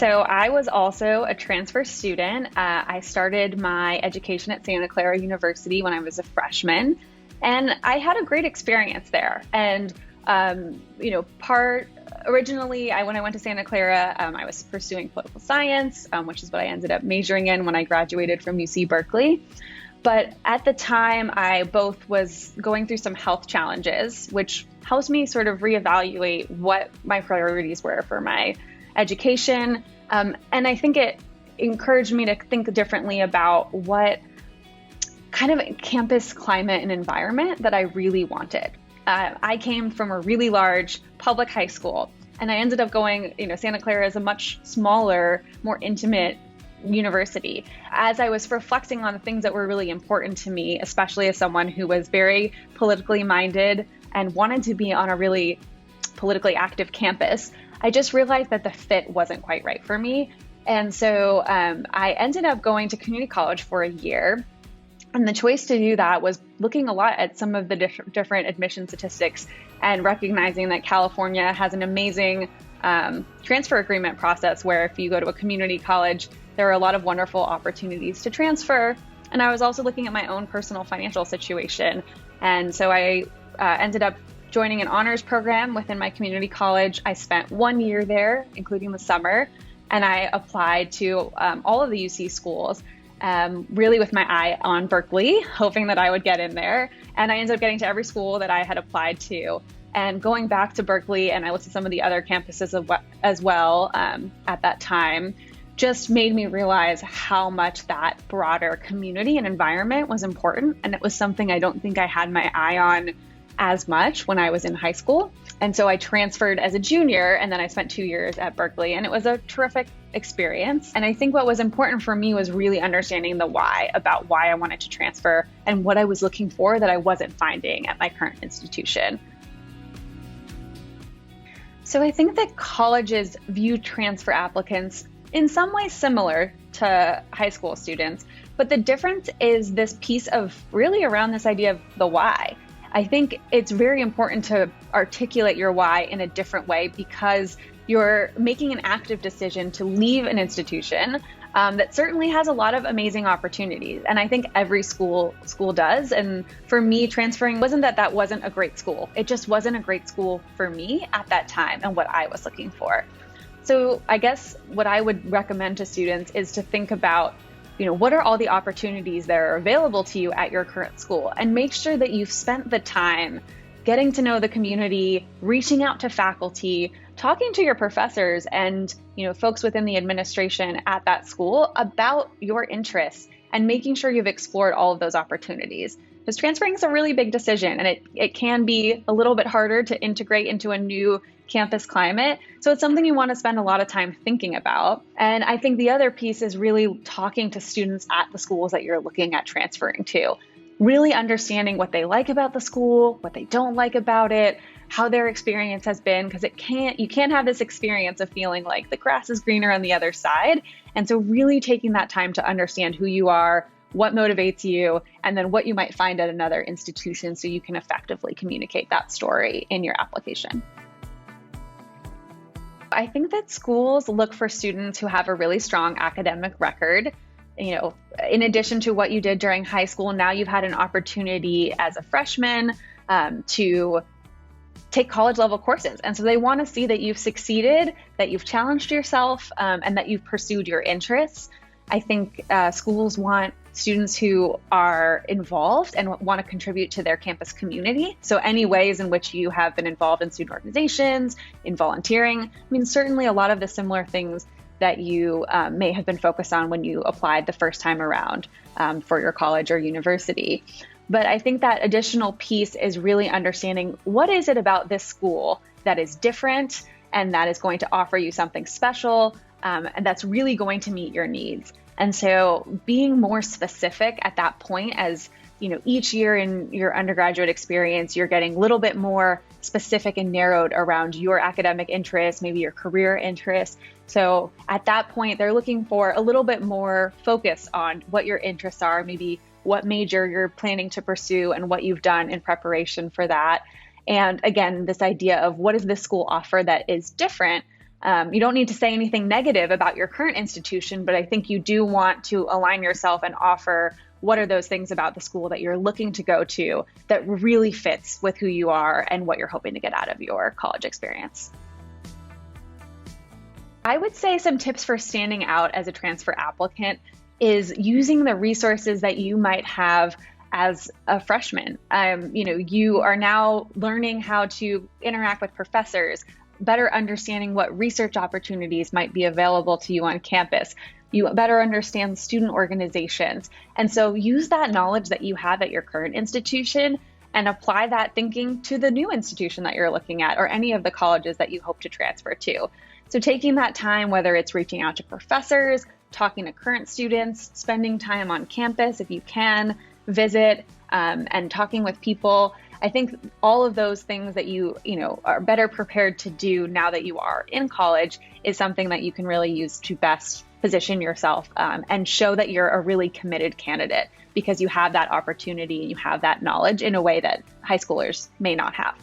So I was also a transfer student. I started my education at Santa Clara University when I was a freshman, and I had a great experience there. And originally, when I went to Santa Clara, I was pursuing political science, which is what I ended up majoring in when I graduated from UC Berkeley. But at the time, I both was going through some health challenges, which helped me sort of reevaluate what my priorities were for my education. And I think it encouraged me to think differently about what kind of campus climate and environment that I really wanted. I came from a really large public high school, and I ended up going, Santa Clara is a much smaller, more intimate university. As I was reflecting on the things that were really important to me, especially as someone who was very politically minded and wanted to be on a really politically active campus, I just realized that the fit wasn't quite right for me. And so I ended up going to community college for a year. And the choice to do that was looking a lot at some of the different admission statistics and recognizing that California has an amazing transfer agreement process where if you go to a community college, there are a lot of wonderful opportunities to transfer. And I was also looking at my own personal financial situation. And so I ended up joining an honors program within my community college. I spent 1 year there, including the summer, and I applied to all of the UC schools, really with my eye on Berkeley, hoping that I would get in there. And I ended up getting to every school that I had applied to. And going back to Berkeley, and I looked at some of the other campuses as well at that time, just made me realize how much that broader community and environment was important. And it was something I don't think I had my eye on as much when I was in high school. And so I transferred as a junior, and then I spent 2 years at Berkeley, and it was a terrific experience. And I think what was important for me was really understanding the why, about why I wanted to transfer and what I was looking for that I wasn't finding at my current institution. So I think that colleges view transfer applicants in some ways similar to high school students, but the difference is this piece of really around this idea of the why. I think it's very important to articulate your why in a different way because you're making an active decision to leave an institution that certainly has a lot of amazing opportunities. And I think every school does. And for me, transferring wasn't that wasn't a great school. It just wasn't a great school for me at that time and what I was looking for. So I guess what I would recommend to students is to think about, what are all the opportunities that are available to you at your current school, and make sure that you've spent the time getting to know the community, reaching out to faculty, talking to your professors and, folks within the administration at that school about your interests and making sure you've explored all of those opportunities. Because transferring is a really big decision, and it can be a little bit harder to integrate into a new campus climate. So it's something you want to spend a lot of time thinking about. And I think the other piece is really talking to students at the schools that you're looking at transferring to, really understanding what they like about the school, what they don't like about it, how their experience has been, because you can't have this experience of feeling like the grass is greener on the other side. And so really taking that time to understand who you are, what motivates you, and then what you might find at another institution so you can effectively communicate that story in your application. I think that schools look for students who have a really strong academic record. In addition to what you did during high school, now you've had an opportunity as a freshman to take college level courses. And so they want to see that you've succeeded, that you've challenged yourself, and that you've pursued your interests. I think schools want students who are involved and want to contribute to their campus community. So any ways in which you have been involved in student organizations, in volunteering, certainly a lot of the similar things that you may have been focused on when you applied the first time around for your college or university. But I think that additional piece is really understanding what is it about this school that is different and that is going to offer you something special and that's really going to meet your needs. And so being more specific at that point, as each year in your undergraduate experience, you're getting a little bit more specific and narrowed around your academic interests, maybe your career interests. So at that point, they're looking for a little bit more focus on what your interests are, maybe what major you're planning to pursue and what you've done in preparation for that. And again, this idea of what does this school offer that is different You don't need to say anything negative about your current institution, but I think you do want to align yourself and offer what are those things about the school that you're looking to go to that really fits with who you are and what you're hoping to get out of your college experience. I would say some tips for standing out as a transfer applicant is using the resources that you might have as a freshman. You are now learning how to interact with professors, better understanding what research opportunities might be available to you on campus. You better understand student organizations. And so use that knowledge that you have at your current institution and apply that thinking to the new institution that you're looking at or any of the colleges that you hope to transfer to. So taking that time, whether it's reaching out to professors, talking to current students, spending time on campus if you can, visit, and talking with people. I think all of those things that you are better prepared to do now that you are in college is something that you can really use to best position yourself and show that you're a really committed candidate because you have that opportunity and you have that knowledge in a way that high schoolers may not have.